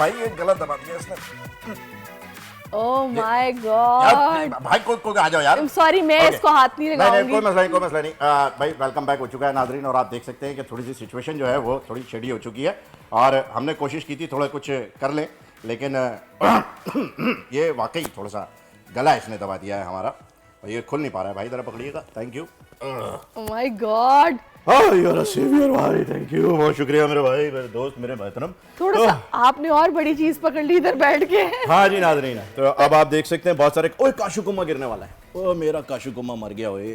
भाई ये गलत दबा दिया इसने। ओह माय यार गॉड, भाई कोई आ जाओ यार। आई एम सॉरी, मैं Okay. इसको हाथ नहीं लगाऊंगी। कोई मसला नहीं। भाई वेलकम बैक हो चुका है नाजरीन, और आप देख सकते हैं कि थोड़ी सी सिचुएशन जो है वो थोड़ी शेडी हो चुकी है, और हमने कोशिश की थी थोड़ा कुछ कर लें, लेकिन ये वाकई थोड़ा सा गला इसने दबा दिया है हमारा, और ये खुल नहीं पा रहा है। भाई ज़रा पकड़िएगा, thank you. Oh my God, saviour भाई, थैंक यू, बहुत शुक्रिया मेरे भाई, मेरे दोस्त, मेरे मोहतरम। थोड़ा सा आपने और बड़ी चीज पकड़ ली इधर बैठ के। हाँ जी नाजरीन, तो अब आप देख सकते हैं बहुत सारे। ओए काशू कुम्मा गिरने वाला है, ओ मेरा काशू कुम्मा मर गया। ओए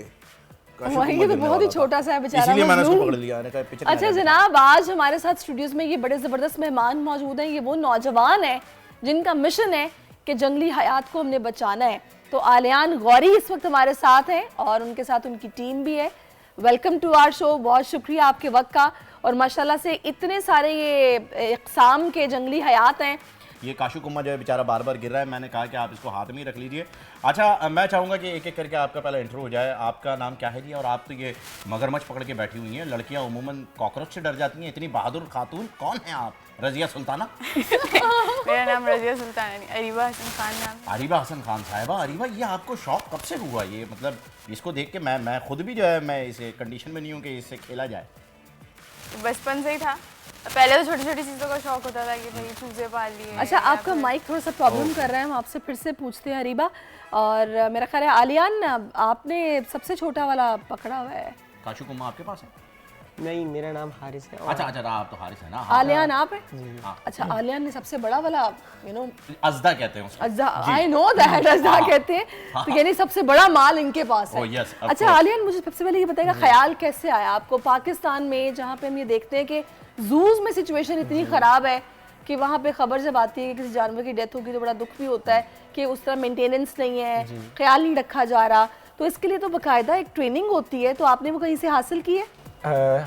काशू वही, कुम्मा ये तो गिरने बहुत ही वाला था। छोटा सा है बेचारा, इसीलिए मैंने उसको मजलूम। पकड़ लिया, मैंने कहा पीछे ना अच्छा जाए। जनाब, आज हमारे साथ स्टूडियोज में ये बड़े जबरदस्त मेहमान मौजूद हैं। ये वो नौजवान हैं जिनका मिशन है कि जंगली हयात को हमने बचाना है। तो आलियान गौरी इस वक्त हमारे साथ हैं और उनके साथ उनकी टीम भी है। वेलकम टू आवर शो, बहुत शुक्रिया आपके वक्त का। और माशाल्लाह से इतने सारे ये इक़साम के जंगली हयात हैं। ये काशू कुम्मा जो है बेचारा बार बार गिर रहा है, मैंने कहा कि आप इसको हाथ में ही रख लीजिए। अच्छा, मैं चाहूँगा कि एक एक करके आपका पहला इंट्रो हो जाए। आपका नाम क्या है जी? और आप तो ये मगरमच्छ पकड़ के बैठी हुई हैं। लड़कियाँ उमूमन कॉकरोच से डर जाती हैं, इतनी बहादुर खातून कौन है आप? रज़िया सुल्ताना? मेरा नाम रज़िया सुल्ताना नहीं, अरीबा हसन खान नाम है। अरीबा हसन खान साहिबा। अरीबा, ये आपको शौक कब से हुआ? ये मतलब इसको देख के मैं खुद भी जो है मैं इसे कंडीशन में नहीं हूँ कि इससे खेला जाए। बचपन से ही था। पहले तो छोटी छोटी चीज़ों का शौक होता था कि भाई चूजे पाल लिए। अच्छा, आपका माइक थोड़ा सा प्रॉब्लम कर रहा है, हम आपसे फिर से पूछते हैं अरीबा। और मेरा ख्याल है आलियान, आपने सबसे छोटा वाला पकड़ा हुआ है। काशू कुम्मा आपके पास है? नहीं, मेरा नाम हारिस है। अच्छा, आप तो हारिस है ना? हाँ। आलियान आप है? हाँ। अच्छा, आलियान ने सबसे बड़ा वाला, यू नो, अज़दा कहते हैं उसको। अज़दा, आई नो दैट, अज़दा कहते हैं। तो यानी सबसे बड़ा माल इनके पास है। Oh, yes, of अच्छा course. आलियान, मुझे सबसे पहले ये बताइएगा, ख्याल कैसे आया आपको पाकिस्तान में, जहाँ पे हम ये देखते हैं कि जूज में सिचुएशन इतनी ख़राब है कि वहाँ पे खबर जब आती है कि किसी जानवर की डेथ होगी तो बड़ा दुख भी होता है कि उस तरह मेंटेनेंस नहीं है, ख्याल नहीं रखा जा रहा। तो इसके लिए तो बाकायदा एक ट्रेनिंग होती है, तो आपने वो कहीं से हासिल की है?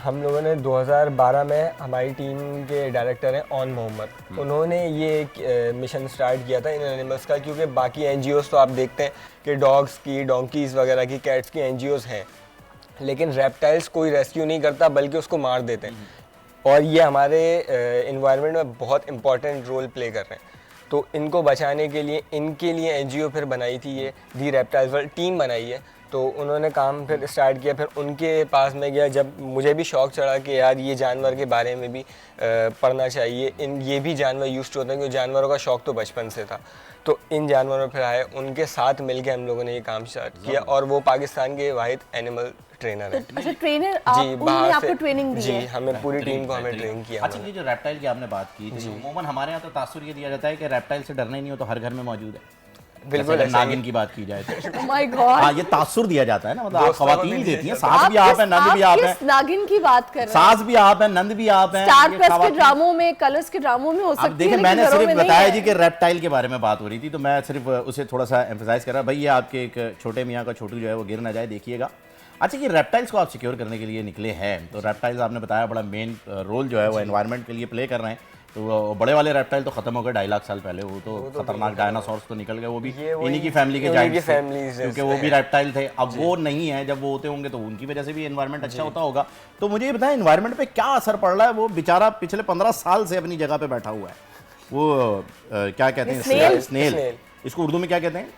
हम लोगों ने 2012 में, हमारी टीम के डायरेक्टर हैं ऑन मोहम्मद, उन्होंने ये एक मिशन स्टार्ट किया था इन एनिमल्स का, क्योंकि बाकी एनजीओज़ तो आप देखते हैं कि डॉग्स की, डोंकीज़ वगैरह की, कैट्स की एनजीओज़ हैं, लेकिन रेप्टाइल्स कोई रेस्क्यू नहीं करता बल्कि उसको मार देते हैं। और ये हमारे इन्वायरमेंट में बहुत इंपॉर्टेंट रोल प्ले कर रहे हैं। तो इनको बचाने के लिए, इनके लिए एनजीओ फिर बनाई थी, ये दी रेप्टाइल्स वर्ल्ड टीम बनाई है। तो उन्होंने काम फिर स्टार्ट किया, फिर उनके पास में गया, जब मुझे भी शौक़ चढ़ा कि यार ये जानवर के बारे में भी पढ़ना चाहिए, ये भी जानवर यूज्ड होते हैं, क्योंकि जानवरों का शौक़ तो बचपन से था। तो इन जानवरों पर फिर आए, उनके साथ मिलके हम लोगों ने ये काम स्टार्ट किया, और वो पाकिस्तान के वाहिद एनिमल ट्रेनर है। अच्छा, ट्रेनर जी, उन्होंने आपको ट्रेनिंग दी जी, है? हमें पूरी टीम को हमें ट्रेन किया। अच्छा, ये जो रेप्टाइल की आपने बात की, तो उमूमन हमारे यहाँ तो तासुर ये दिया जाता है कि रेप्टाइल से डरना ही नहीं हो, तो हर घर में मौजूद है। बिल्कुल जैसे ऐसा ही नागिन की बात की जाए तो Oh my God! हाँ, ये तासुर दिया जाता है ना, मतलब आप दोस्तों को खवातीन भी देती हैं, दे सास भी आप हैं, नंद भी आप हैं, किस नागिन की बात कर रहे हैं? सास भी आप हैं, नंद भी आप हैं। स्टार ये प्लस के खवातीन- ड्रामों में, कलर्स के ड्रामों में हो सकती अब है, देखिए, लेकिन मैंने घरों सिर्फ में नहीं बताया है। जी कि रेप्टाइल के बारे में बात हो रही थी, तो मैं सिर्फ उसे थोड़ा सा एम्फसाइज कर रहा। भाई ये आपके एक छोटे मियाँ का छोटू जो है वो गिर ना जाए, देखिएगा। अच्छा, ये रेप्टाइल्स को आप सिक्योर करने के लिए निकले हैं, तो रेप्टाइल्स आपने बताया बड़ा मेन रोल जो है वो एनवायरनमेंट के लिए प्ले कर रहे हैं। तो वो बड़े वाले रेप्टाइल तो खत्म हो गए 2.5 लाख साल पहले, वो तो खतरनाक डायनासोर्स तो निकल गए, वो भी इन्हीं की फैमिली के जाइंट्स थे, क्योंकि वो भी रेप्टाइल थे। अब वो नहीं है, जब वो होते होंगे तो उनकी वजह से भी एनवायरनमेंट अच्छा होता होगा। तो मुझे ये बताएं, एनवायरनमेंट पे क्या असर पड़ रहा है? वो बेचारा पिछले 15 साल से अपनी जगह पे बैठा हुआ है, वो क्या कहते हैं, स्नेल। इसको उर्दू में क्या कहते हैं?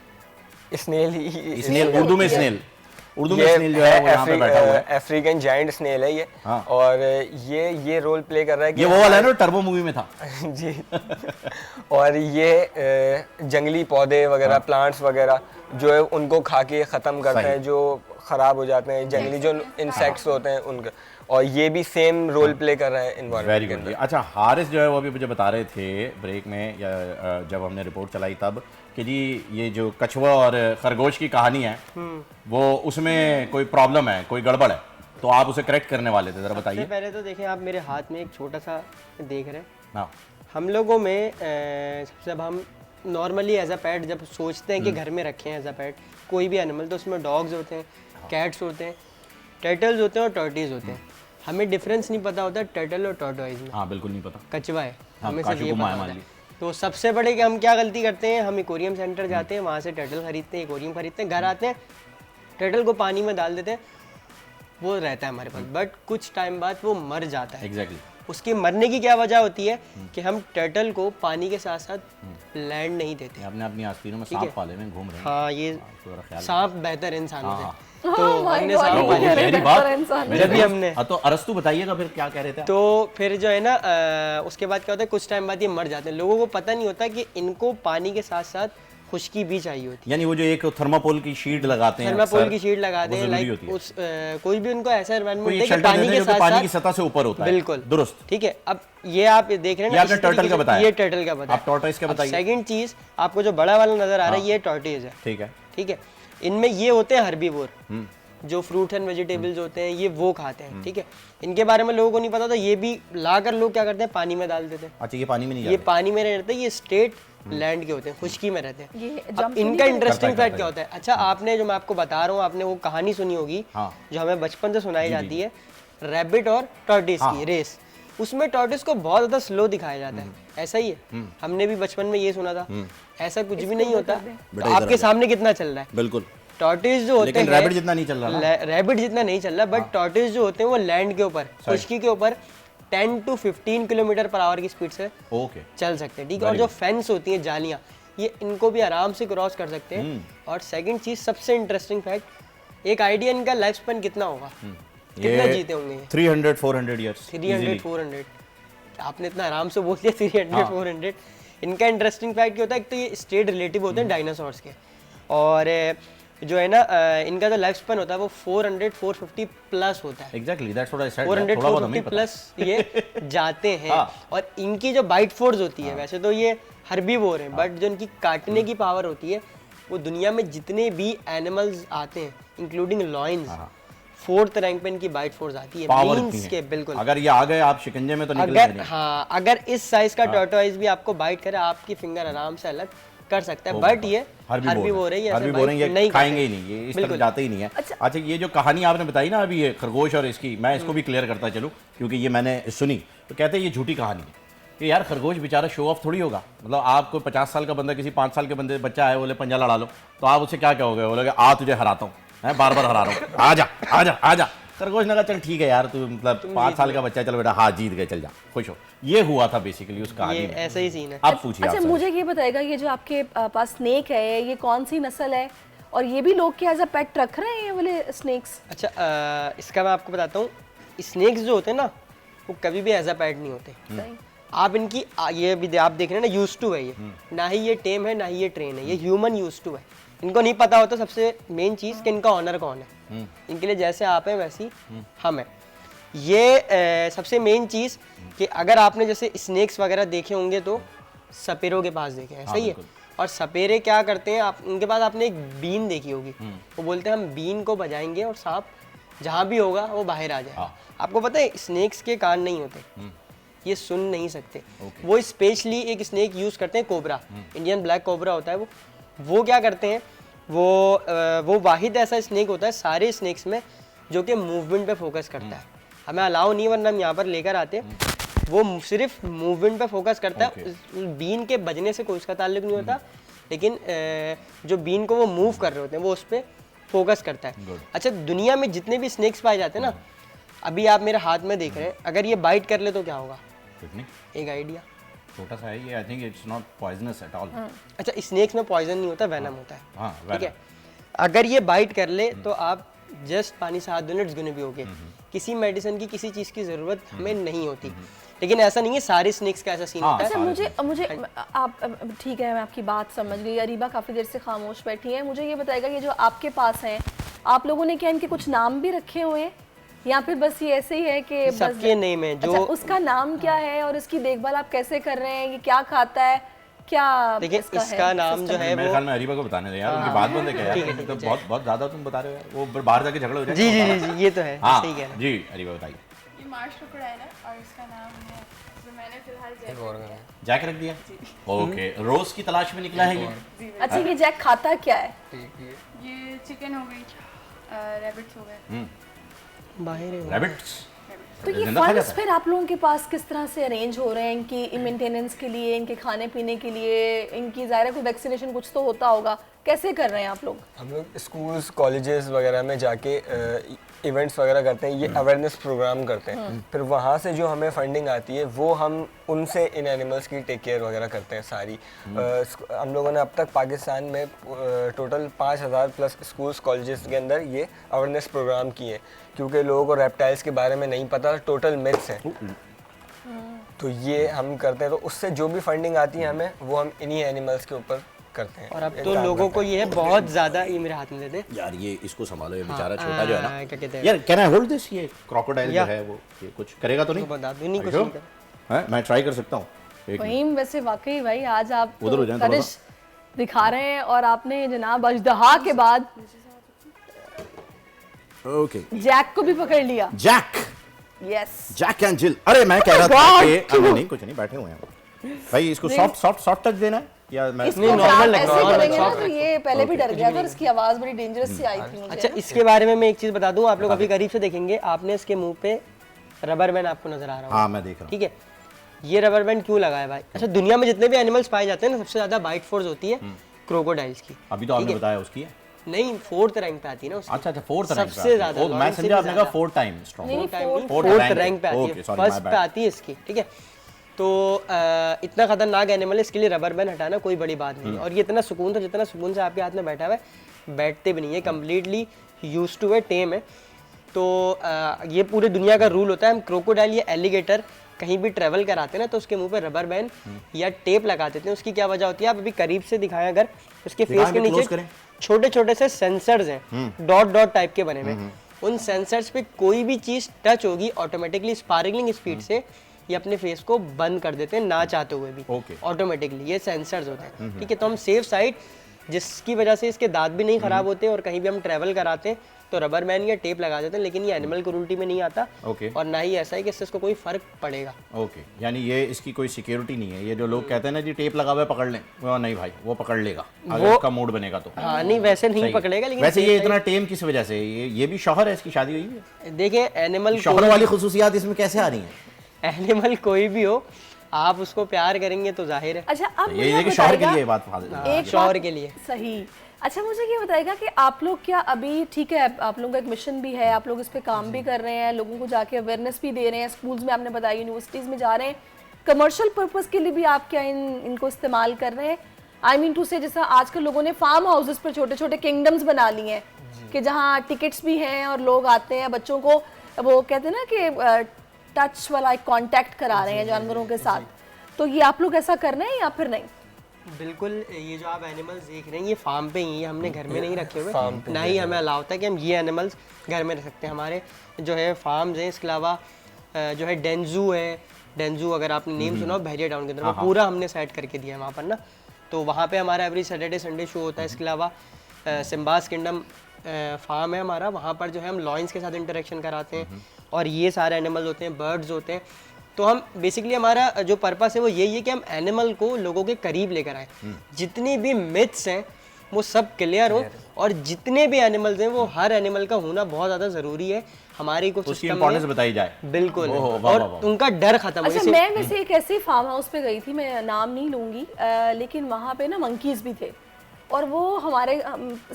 स्नेल, उर्दू में स्नेल। उर्दू में स्नेल जो है वो यहाँ पे बैठा हुआ है। अफ्रीकन जायंट स्नेल है ये। हाँ। और ये रोल प्ले कर रहा है कि ये वो वाला है ना, टर्बो मूवी में था। जी। और ये जंगली पौधे वगैरह, प्लांट्स वगैरह जो है उनको खा के ख़त्म करते हैं, जो ख़राब हो जाते हैं, जंगली जो इंसेक्ट्स होते हैं उनका। और ये भी सेम रोल प्ले कर रहा है एनवायरनमेंट के अंदर। अच्छा, हारिस जो है वो अभी मुझे बता रहे थे ब्रेक में, या जब हमने रिपोर्ट चलाई तब, कि जी ये जो कछुआ और खरगोश की कहानी है वो उसमें कोई प्रॉब्लम है, कोई गड़बड़ है, तो आप उसे करेक्ट करने वाले थे, ज़रा बताइए। सबसे पहले तो देखें, आप मेरे हाथ में एक छोटा सा देख रहे हैं। हाँ। हम लोगों में जब हम नॉर्मली एज अ पेट जब सोचते हैं कि घर में रखें एज अ पेट कोई भी एनिमल, तो उसमें डॉग्स होते हैं, कैट्स होते हैं, टर्टल्स होते हैं और टर्टीज होते हैं। हमें डिफरेंस नहीं पता होता टर्टल और टॉर्टोइज में। हाँ, बिल्कुल नहीं पता। कछुआ है, हाँ, हमें सिर्फ काशू ये कुम्मा पता है, मान होता है। लीजिए। तो सबसे बड़े कि हम क्या गलती करते हैं, हम एक्वेरियम सेंटर जाते हैं, वहाँ से टर्टल खरीदते हैं, एक्वेरियम खरीदते हैं, घर आते हैं, टर्टल को पानी में डाल देते हैं, वो रहता है हमारे पास, बट कुछ टाइम बाद वो मर जाता है। एग्जैक्टली। उसके मरने की क्या वजह होती है कि हम टर्टल को पानी के साथ साथ लैंड नहीं देते। आपने अपनी आस्तीनों में ठीक है। सांप पाले में घूम रहे हैं। हाँ, ये थोड़ा ख्याल सांप बेहतर इंसानों हाँ। से, तो हमने सांप रखो। पाले। पहली बेहतर बात इंसान। मेरे जब भी दोस्त- हमने- हाँ, तो अरस्तु बताइएगा फिर क्या कह रहे थे आप? तो फिर जो है ना उसके बाद क्या होता है, कुछ टाइम बाद ये मर जाते हैं। लोगों को पता नहीं होता कि इनको पानी के साथ साथ खुश्की भी चाहिए होती है। यानी वो जो एक थर्माकोल की शीट लगाते हैं थर्माकोल अक्सर, की शीट लगाते वो हैं, जरूरी लाइक होती है। उस कोई भी उनको ऐसा कोई एनवायरनमेंट एक है कि शेल्टर पानी देते के हैं जो कि साथ पानी की साथ सतह से ऊपर होता है। बिल्कुल दुरुस्त। ठीक है। अब ये आप देख रहे हैं ये ना, आपने इस तरीके turtle का से- बताया। ये टर्टल का बताया। आप tortoise का बताइए। सेकंड चीज आपको जो बड़ा वाला नजर आ रहा है, ये टॉर्टोइज है। ठीक है। ठीक है। इनमें ये होते हैं हर्बीवोर, जो फ्रूट एंड वेजिटेबल्स होते हैं ये वो खाते हैं। ठीक है। इनके बारे में लोगों को नहीं पता, तो ये भी लाकर लोग क्या करते हैं, पानी में डाल देते हैं। अच्छा, ये पानी में नहीं ये जाते? पानी में नहीं रहते, ये स्टेट लैंड के होते हैं, खुश्की में रहते हैं। ये अब jump तो इनका नहीं इंटरेस्टिंग करता है, फैक्ट क्या होता है, अच्छा आपने जो मैं आपको बता रहा हूँ, आपने वो कहानी सुनी होगी हाँ। जो हमें बचपन से सुनाई जाती है, रैबिट और टॉर्टोइज की रेस। उसमें टॉर्टोइज को बहुत ज्यादा स्लो दिखाया जाता है, ऐसा ही है। हमने भी बचपन में ये सुना था। ऐसा कुछ भी नहीं होता। बेटा तो आपके सामने कितना चल रहा है, बिल्कुल। टॉर्टोइज जो होते लेकिन हैं, रैबिट जितना नहीं चल रहा ना। रैबिट जितना नहीं चल रहा, बट टॉर्टोइज जो होते हैं वो लैंड के ऊपर, खुश्की के ऊपर 10 to 15 किलोमीटर पर आवर की स्पीड से ओके। चल सकते हैं। ठीक है। और जो फेंस होती हैं, जालियां, ये इनको भी आराम से क्रॉस कर सकते हैं। और सेकंड चीज, सबसे इंटरेस्टिंग फैक्ट, एक आइडिया इनका लाइफ स्पैन कितना होगा, कितना जीते होंगे ये? 300-400 इयर्स 300 400। आपने इतना आराम से बोल दिया 300 400। इनका इंटरेस्टिंग फैक्ट क्या होता है, एक तो ये स्टेट रिलेटिव होते हैं डायनासोर्स के, और जो है ना इनका जो लाइफ स्पैन होता है वो 400-450 प्लस होता है। Exactly, that's what I said. 400-450 plus ये जाते हैं। हाँ। और इनकी जो बाइट फोर्स होती है, वैसे तो ये हर्बीवोर हैं, बट जो इनकी काटने की पावर होती है, वो दुनिया में जितने भी एनिमल्स आते हैं इंक्लूडिंग लॉयंस, फोर्थ रैंक पे इनकी बाइट फोर्स आती है, पावर मींस के। बिल्कुल। अगर ये आ गए आप शिकंजे में तो निकल अगर नहीं। हाँ, अगर इस साइज का टॉर्टोइज भी आपको बाइट करे, आपकी फिंगर आराम से अलग कर सकता है, बट ये हर्बीवोर है, ये ऐसे हर्बीवोर bite ये नहीं खाएंगे ही करते। नहीं, ये इस तरफ जाते ही नहीं है। अच्छा, ये जो कहानी आपने बताई ना अभी, ये खरगोश और इसकी, मैं इसको भी क्लियर करता चलूं क्योंकि ये मैंने सुनी, तो कहते हैं ये झूठी कहानी है कि यार खरगोश बेचारा शो ऑफ थोड़ी होगा। मतलब आपको 50 साल का बंदा किसी 5 साल के बंदे बच्चा है, बोले पंजा लड़ा लो, तो आप उससे क्या कहोगे? बोलोगे आ तुझे हराता हूँ, मैं बार बार हरा रहा हूँ, आजा आजा आजा। खरगोश ने कहा चल ठीक है यार, तू मतलब 5 साल का बच्चा, चल बेटा हाँ जीत गए, चल जा खुश हो। ये हुआ था बेसिकली उस कहानी ये में। ऐसा ही सीन है। अब पूछिए अच्छा, आप मुझे ये बताएगा, ये जो आपके पास स्नेक है, ये कौन सी नस्ल है, और ये भी लोग क्या एज अ पेट रख रहे हैं ये वाले स्नेक्स? अच्छा, इसका मैं आपको बताता हूँ, स्नेक्स जो होते हैं ना, वो कभी भी एज अ पेट नहीं होते। सही। आप इनकी ये भी आप देख रहे हैं ना, यूज टू है ये, ना ही ये टेम है, ना ही ये ट्रेन है, ये ह्यूमन यूज टू है। इनको नहीं पता होता सबसे मेन चीज कि इनका ऑनर कौन है। इनके लिए जैसे आप हैं वैसी हम हैं। ये सबसे मेन चीज कि अगर आपने जैसे स्नेक्स वगैरह देखे होंगे तो सपेरों के पास देखे हैं, सही है। और सपेरे क्या करते हैं, आप उनके पास आपने एक बीन देखी होगी, वो बोलते हैं हम बीन को बजाएंगे और सांप जहाँ भी होगा वो बाहर आ जाए। आपको पता है स्नेक्स के कान नहीं होते, ये सुन नहीं सकते। वो स्पेशली एक स्नेक यूज करते हैं, कोबरा, इंडियन ब्लैक कोबरा होता है वो क्या करते हैं, वो वाहिद ऐसा स्नेक होता है सारे स्नेक्स में जो कि मूवमेंट पे फोकस करता है। हमें अलाउ नहीं, वरना हम यहाँ पर लेकर आते। वो सिर्फ मूवमेंट पे फोकस करता है, बीन के बजने से कोई उसका ताल्लुक नहीं होता, लेकिन जो बीन को वो मूव कर रहे होते हैं वो उस पर फोकस करता है। अच्छा, दुनिया में जितने भी स्नेक्स पाए जाते हैं ना, अभी आप मेरे हाथ में देख रहे हैं, अगर ये बाइट कर ले तो क्या होगा? एक आइडिया छोटा सा है ये, I think it's not poisonous at all. अच्छा, स्नेक्स में पॉइजन नहीं होता, वेनम होता है। हाँ, ठीक है। अगर ये बाइट कर ले तो आप जस्ट पानी से हाथ धोने, इट्स गोना बी ओके। किसी मेडिसिन की, किसी चीज की जरूरत हमें नहीं होती। लेकिन ऐसा नहीं है सारे स्नेक्स का ऐसा सीन होता है। अच्छा, मुझे आप ठीक है, मैं आपकी बात समझ गई। अरीबा काफी देर से खामोश बैठी है। मुझे ये बताएगा, ये जो आपके पास हैं, आप लोगों ने क्या इनके कुछ नाम भी रखे हुए हैं, या फिर बस ये ऐसे ही है कि बस सबके नेम है? जो अच्छा, उसका नाम क्या है और इसकी देखभाल आप कैसे कर रहे हैं, ये क्या खाता है, क्या देखिए इसका नाम जो है मेरे वो, ख्याल में अरीबा को बताने दे यार, उनकी बात बंद है क्या यार? तो बहुत ज्यादा तुम बता रहे हो यार, वो बाहर जाके झगड़ा हो जाएगा। जी जी जी जी, ये तो है, हाँ सही कह रहे हैं। जी, अरीबा बताइए। ये मार्श क्रोकोडाइल है और इसका नाम है, जो मैंने फिलहाल जैक जैक रख दिया। ओके, रोज की तलाश में निकला है ये। अच्छा, ये जैक खाता क्या है? ये चिकन हो गई, रैबिट्स हो गए। बाहर है। रैबिट्स। तो ये जिंदा खा फंड्स जाता है? फिर आप लोगों के पास किस तरह से अरेंज हो रहे हैं इनकी मेंटेनेंस के लिए, इनके खाने पीने के लिए? इनकी ज़ाहिर है कोई वैक्सीनेशन कुछ तो होता होगा, कैसे कर रहे हैं आप लोग? हम लोग स्कूल्स कॉलेजेस वगैरह में जाके इवेंट्स वगैरह करते हैं, ये अवेयरनेस प्रोग्राम करते हैं। फिर वहाँ से जो हमें फंडिंग आती है वो हम उनसे इन एनिमल्स की टेक केयर वगैरह करते हैं सारी। हम लोगों ने अब तक पाकिस्तान में टोटल 5000 प्लस स्कूल्स कॉलेजेस के अंदर ये अवेयरनेस प्रोग्राम किए, क्योंकि लोगों को रेप्टाइल्स के बारे में नहीं पता, टोटल मिथ्स हैं। तो ये हम करते हैं, तो उससे जो भी फंडिंग आती है हमें वो हम इन्हीं एनिमल्स के ऊपर करते हैं। और अब तो लोगों को ये है बहुत ज़्यादा, ये मेरे हाथ में दे दे यार ये इसको संभालो, ये बेचारा छोटा जो है ना, क्या कहते हैं, यार कैन आई होल्ड दिस? ये क्रोकोडाइल जो है वो ये कुछ करेगा तो नहीं? तो बता दो, नहीं कुछ Are you नहीं sure? हैं? मैं ट्राई कर सकता हूँ एक मिनट। वहीम वैसे वाकई भाई आज आप उधर हो जाएं थोड़ा तनिश दिखा रहे हैं और आपने जनाब अजदहा के बाद ओके जैक को भी पकड़ लिया। जैक, यस जैक एंड जिल। अरे मैं कह रहा था God! कि नहीं कुछ नहीं, बैठे हुए हैं भाई। इसको सॉफ्ट सॉफ्ट सॉफ्ट टच देना है या मैं इसको नहीं, अगर normal आप लग- ऐसे normal करेंगे ना soft तो ये पहले भी डर गया था और इसकी आवाज बड़ी डेंजरस सी आई थी मुझे। अच्छा, इसके बारे में मैं एक चीज़ बता दूं, आप लोग अभी करीब से देखेंगे, आपने इसके मुंह पे रबर बैंड आपको नजर आ रहा हाँ होगा, मैं देख रहा हूँ। ठीक है? ये रबर बैंड क्यों लगा है भाई? अच्छा, दुनिया में जितने भी एनिमल्स पाए जाते हैं ना, सबसे ज्यादा बाइट फोर्स होती है क्रोकोडाइल्स की। अभी तो आपने बताया उसकी है। नहीं, 4th रैंक पे आती है ना उसकी। अच्छा अच्छा, फोर्थ रैंक सबसे ज्यादा, मैं लॉरेंस से समझा भी आपने कहा ज्यादा। 4 टाइम स्ट्रांग। नहीं, Fourth फोर्थ rank रैंक पे आती Okay, है, sorry, my फर्स्ट पे bad. आती है इसकी, ठीक है? तो इतना खतरनाक एनिमल है, इसके लिए रबर बैंड हटाना कोई बड़ी बात नहीं है। और ये इतना सुकून था, जितना सुकून से आपके हाथ में बैठा हुआ है, बैठते भी नहीं है, कम्प्लीटली यूज टू है, टेम है। तो ये पूरे दुनिया का रूल होता है। हम क्रोकोडाइल या एलिगेटर कहीं भी ट्रैवल कराते हैं ना, तो उसके मुंह पे रबर बैंड या टेप लगा देते हैं। उसकी क्या वजह होती है, आप अभी करीब से दिखाएं अगर, उसके फेस के दिखाएं, close नीचे करें। छोटे छोटे से सेंसर्स हैं, डॉट डॉट टाइप के बने हुए। उन सेंसर्स पे कोई भी चीज टच होगी, ऑटोमेटिकली स्पार्कलिंग स्पीड से ये अपने फेस को बंद कर देते हैं, ना चाहते हुए भी Okay. ऑटोमेटिकली। ये सेंसर्स होते हैं, ठीक है? तो हम सेफ साइड, जिसकी वजह से इसके दांत भी नहीं खराब होते, और कहीं भी हम ट्रैवल कराते हैं तो रबर बैंड या टेप लगा देते हैं। लेकिन ये एनिमल क्रूरल्टी में नहीं आता, Okay. और ना ही ऐसा है कि इससे इसको कोई फर्क पड़ेगा। ओके, यानी ये इसकी कोई सिक्योरिटी नहीं है। ये जो लोग कहते हैं ना जी टेप लगा हुआ है पकड़ लें, वो नहीं भाई, वो पकड़ लेगा अगर उसका मूड बनेगा तो। हाँ, नहीं वैसे नहीं सही। पकड़ेगा, लेकिन वैसे ये safe इतना टेम किस वजह से? ये भी शौहर है, इसकी शादी हुई है? side- देखिए, एनिमल शौहर वाली खुसूसियात इसमें कैसे आ रही हैं? एनिमल कोई भी हो, आप उसको प्यार करेंगे तो जाहिर है अच्छा अब ये है कि शौहर के लिए ये बात एक शौहर बात- के लिए। सही। अच्छा मुझे ये बताएगा कि आप लोग क्या अभी, ठीक है आप लोगों का एक मिशन भी है, आप लोग इस पे काम भी कर रहे हैं, लोगों को जाके अवेयरनेस भी दे रहे हैं, स्कूल्स में आपने बताया, यूनिवर्सिटीज़ में जा रहे हैं, कमर्शियल पर्पस के लिए भी आप क्या इनको इस्तेमाल कर रहे हैं? आई मीन टू से, जैसा आजकल लोगों ने फार्म हाउसेस पर छोटे छोटे किंगडम्स बना लिए हैं कि जहाँ टिकट्स भी हैं और लोग आते हैं, बच्चों को वो कहते हैं ना कि टच वाला एक कांटेक्ट करा रहे हैं जानवरों के साथ। तो ये आप लोग ऐसा कर रहे हैं या फिर नहीं? बिल्कुल, ये जो आप एनिमल्स देख रहे हैं ये फार्म पे ही है, हमने घर में नहीं रखे हुए, फार्म पे ना ही हमें अलाउ होता है कि हम ये एनिमल्स घर में रख सकते हैं। हमारे जो है फार्म्स हैं, इसके अलावा जो है डेंजू है, डेंजू अगर आपने नेम सुना हो, बहरिया टाउन के अंदर, वो पूरा हमने सेट करके दिया है वहाँ पर ना। तो वहाँ पे हमारा एवरी सैटरडे संडे शो होता है। इसके अलावा सिम्बास किंगडम फार्म है हमारा, वहाँ पर जो है हम लॉयंस के साथ इंटरेक्शन कराते हैं, और ये सारे एनिमल्स होते हैं, बर्ड्स होते हैं। तो हम बेसिकली, हमारा जो पर्पस है वो यही है कि हम एनिमल को लोगों के करीब लेकर आए, जितनी भी मिथ्स हैं वो सब क्लियर हो, और जितने भी एनिमल्स हैं वो हर एनिमल का होना बहुत ज़्यादा ज़रूरी है हमारे उसकी इकोसिस्टम इंपॉर्टेंस में। बताई जाए। बिल्कुल, ओहो, वाह, और वाह, वाह। उनका डर खत्म हो। अच्छा जैसे- मैं वैसे एक ऐसे फार्म हाउस पे गई थी, मैं नाम नहीं लूँगी, लेकिन वहाँ पे ना मंकीज़ भी थे, और वो हमारे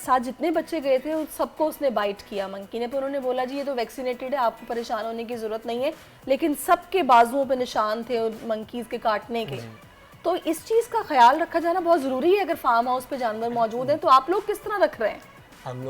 साथ जितने बच्चे गए थे उन सबको उसने बाइट किया मंकी ने। पर उन्होंने बोला जी ये तो वैक्सीनेटेड है, आपको परेशान होने की ज़रूरत नहीं है, लेकिन सबके बाजुओं पे निशान थे मंकीज़ के काटने के। तो इस चीज़ का ख्याल रखा जाना बहुत ज़रूरी है अगर फार्म हाउस पे जानवर मौजूद हैं। तो आप लोग किस तरह रख रहे हैं? हम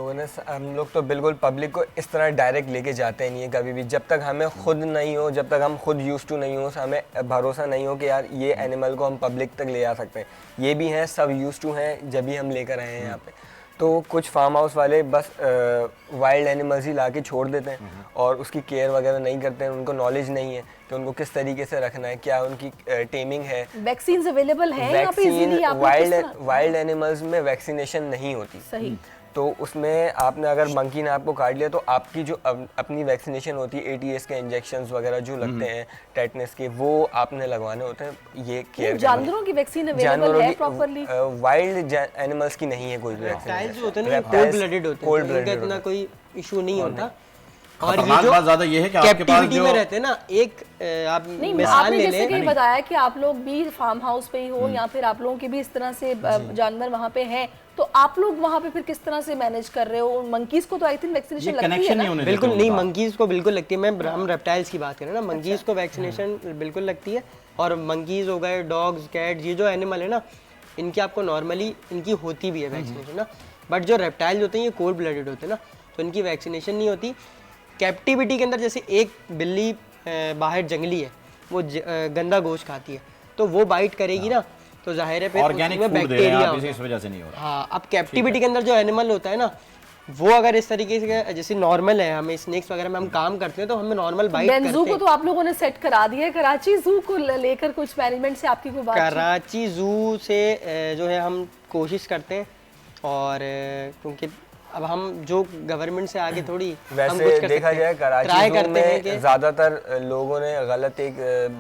लोग तो बिल्कुल पब्लिक को इस तरह डायरेक्ट लेके जाते नहीं है कभी भी, जब तक हमें खुद नहीं हो, जब तक हम खुद यूज टू नहीं हो, हमें भरोसा नहीं हो कि यार ये एनिमल को हम पब्लिक तक ले आ सकते हैं। ये भी हैं, सब यूज टू हैं, जब भी हम लेकर आए हैं यहाँ पे। तो कुछ फार्म हाउस वाले बस वाइल्ड एनिमल्स ही ला के छोड़ देते हैं और उसकी केयर वगैरह नहीं करते हैं, उनको नॉलेज नहीं है कि उनको किस तरीके से रखना है, क्या उनकी टेमिंग है। वैक्सीन अवेलेबल हैं यहाँ पे इजीली? आप लोग किस तरह? वाइल्ड एनिमल्स में वैक्सीनेशन नहीं होती, सही। तो उसमें आपने अगर मंकी ने आपको काट लिया तो आपकी जो अपनी वैक्सीनेशन होती है, ATS के इंजेक्शंस वगैरह जो लगते हैं टेटनस के, वो आपने लगवाने होते हैं। ये केयर जानवरों की वैक्सीन अवेलेबल है प्रॉपर्ली? वाइल्ड एनिमल्स की नहीं है कोई भी रेप्टाइल्स वैक्सीनेशन। जो होते हैं ना, कोल्ड ब्लडेड होते हैं, तो इनका इतना कोई इशू नहीं होता। और ये खतरनाक जो बात ज्यादा ये है कि आपके पास कैप्टिविटी जो में रहते हैं ना, एक आप नहीं, मिसाल आपने ले जैसे कि लें, बताया कि आप लोग भी फार्म हाउस पे ही हो या फिर आप लोगों के भी इस तरह से जानवर वहाँ पे हैं, तो आप लोग वहाँ पे फिर किस तरह से मैनेज कर रहे हो? मंकीज को तो आई थिंक ये वैक्सीनेशन लगती है कनेक्शन नहीं ना? होने बिल्कुल देते नहीं, उनका। मंकीज को बिल्कुल लगती है। मैं हम रेप्टाइल्स की बात करें ना, मंकीज को वैक्सीनेशन बिल्कुल लगती है। और मंकीज हो गए, डॉग्स, कैट, ये जो एनिमल है ना, इनकी आपको नॉर्मली इनकी होती भी है वैक्सीनेशन ना। बट जो रेप्टाइल्स होते हैं ये कोल्ड ब्लडेड होते हैं ना, तो इनकी वैक्सीनेशन नहीं होती। कैप्टिविटी के अंदर जैसे एक बिल्ली बाहर जंगली है, वो गंदा गोश्त खाती है, तो वो बाइट करेगी ना, तो जाहिर है फिर ऑर्गेनिक उसमें फूड दे रहे हैं बैक्टीरिया आप, होता है। इस वजह से नहीं हो रहा। हाँ, अब कैप्टिविटी के अंदर जो एनिमल होता है ना, वो अगर इस तरीके से जैसे नॉर्मल है, हमें स्नेक्स वगैरह में हम काम करते हैं तो हमें नॉर्मल बाइट बेंजू करते को हैं। तो आप लोगों ने सेट करा दिया है। कराची जू को लेकर कुछ मैनेजमेंट से आपकी कोई बात? कराची जू से जो है हम कोशिश करते हैं, और क्योंकि अब हम जो गवर्नमेंट से आगे थोड़ी हम वैसे कुछ कर देखा सकते जाए हैं। कराची ट्राई ज़ू करते हैं में कि ज़्यादातर लोगों ने गलत एक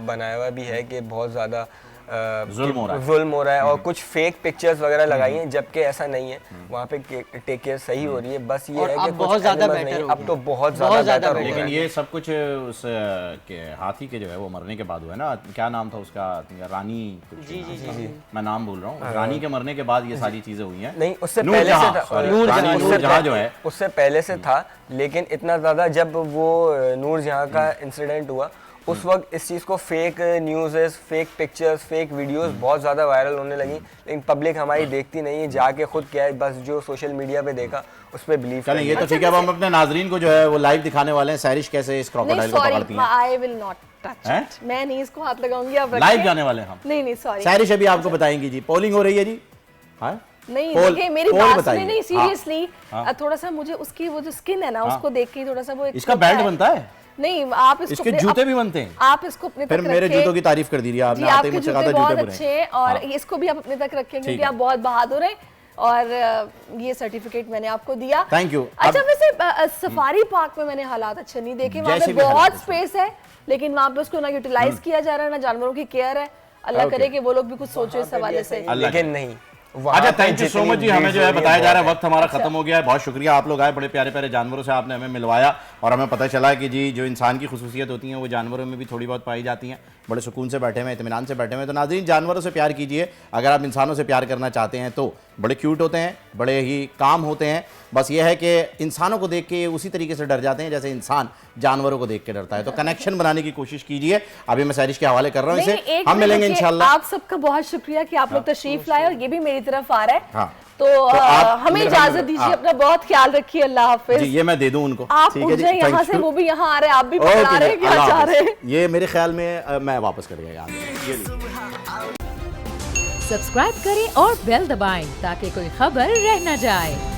बनाया हुआ भी है कि बहुत ज़्यादा जुल्म हो रहा है। जुल्म हो रहा है और कुछ फेक पिक्चर्स वगैरह लगाई हैं, जबकि ऐसा नहीं है। वहाँ पे टेक केयर सही हो रही है, बस ये और है अब कि बहुत कुछ ज़्यादा animals better नहीं, हो अब गया। तो बहुत बहुत ज़्यादा ज़्यादा बेहतर हो लेकिन गया है। ये सब कुछ उस के हाथी के जो है वो मरने के बाद हुआ है ना, क्या नाम था उसका, रानी कुछ जी जी जी जी। मैं नाम भूल रहा हूँ, रानी के मरने के बाद ये सारी चीजें हुई हैं। नहीं, उससे नूरजहां, पहले से था, sorry, नूरजहां, रानी नूरजहां जो है उससे पहले से था, लेकिन इतना ज़्यादा जब वो नूरजहां का इंसिडेंट हुआ, उस वक्त इस चीज़ को fake news, fake pictures, fake videos बहुत ज़्यादा वायरल होने लगी, लेकिन पब्लिक हमारी देखती नहीं है, जाके खुद क्या है, बस जो सोशल मीडिया पे देखा उस पर बिलीव चलें, ये तो ठीक है। अब हम अपने नाजरीन को जो है वो लाइव दिखाने वाले हैं सारिश कैसे इस नहीं, क्रोकोडाइल को पकड़ती सॉरी, हैं। आई विल नॉट टच हैं? इट। मैं नहीं इसको हाथ लगाऊंगी, आप लाइव रखिए। जाने वाले हैं हम। नहीं, सॉरी। सारिश अभी आपको बताएंगी जी, पोलिंग हो रही है जी। हाँ नहीं, पोल- देखिए मेरी पोल बात बताइए। सुनिए। नहीं, हाँ, सीरियसली हाँ। थोड़ा सा मुझे उसकी वो जो स्किन है ना, उसको देख के थोड़ा सा वो एक इसका होता बेल्ट है। बनता है, नहीं, आप इसको इसके अपने- जूते आप- भी बनते हैं। आप इसको अपने फिर तक मेरे रखिए। जूतों की तारीफ कर दीजिए जी, आपने, आते ही आपके मुझसे जूते कहा था बहुत जूते बुरे अच्छे हैं। हैं और हाँ। इसको भी आप अपने तक रखें क्योंकि है। आप बहुत बहादुर हैं और ये सर्टिफिकेट मैंने आपको दिया। Thank you। अच्छा, अब- वैसे सफारी पार्क में मैंने हालात अच्छे नहीं देखे। वहाँ जैसे पे भी हालात बहुत अच्छे। स्पेस है, लेकिन वहाँ पे उसको ना यूटिलाइज किया जा रहा है, ना जानवरों की केयर है। अल्लाह Okay। करे कि वो लोग भी कुछ सोचो इस हवाले से। अल्लाह लेकिन करे। नहीं, वहाँ अच्छा, पे थैंक यू सो जितनी मच जी। हमें जो है भीड़ बताया जा रहा है बहुत वक्त हमारा खत्म हो गया है। बहुत शुक्रिया, आप लोग आए, बड़े प्यारे प्यारे जानवरों से आपने हमें मिलवाया और हमें पता चला कि जी जो इंसान की खुसूसियत होती हैं वो जानवरों में भी थोड़ी बहुत पाई जाती हैं। बड़े सुकून से बैठे हुए, इत्मीनान से बैठे हुए। तो नाज़रीन, जानवरों से प्यार कीजिए। अगर आप इंसानों से प्यार करना चाहते हैं तो बड़े क्यूट होते हैं, बड़े ही काम होते हैं। बस ये है कि इंसानों को देख के ये उसी तरीके से डर जाते हैं जैसे इंसान जानवरों को देख के डरता है। तो कनेक्शन बनाने की कोशिश कीजिए। अभी मैं सारिश के हवाले कर रहा हूँ नहीं, इसे, एक हम मिनट मिलेंगे रुकिए। इंशाल्लाह। आप सबका बहुत शुक्रिया कि आप लोग तशरीफ लाए और ये भी मेरी तरफ आ रहा है। हाँ। तो आप हमें मेरे ख्याल इजाजत में- दीजिए, हाँ। अपना बहुत ख्याल रखिए। अल्लाह हाफिज। जी, ये मैं दे दूं उनको। आप ठीक उठ है जी, जाए यहाँ thank से, you। वो भी यहाँ आ रहे हैं, आप भी पकड़ा ओके रहे जी, हैं, क्या अल्लाह चाह रहे हैं? हाफिज। ये मेरे ख्याल में मैं वापस कर दिया ये लीजिए। सब्सक्राइब करें और बेल दबाएं ताकि कोई खबर रह न जाए।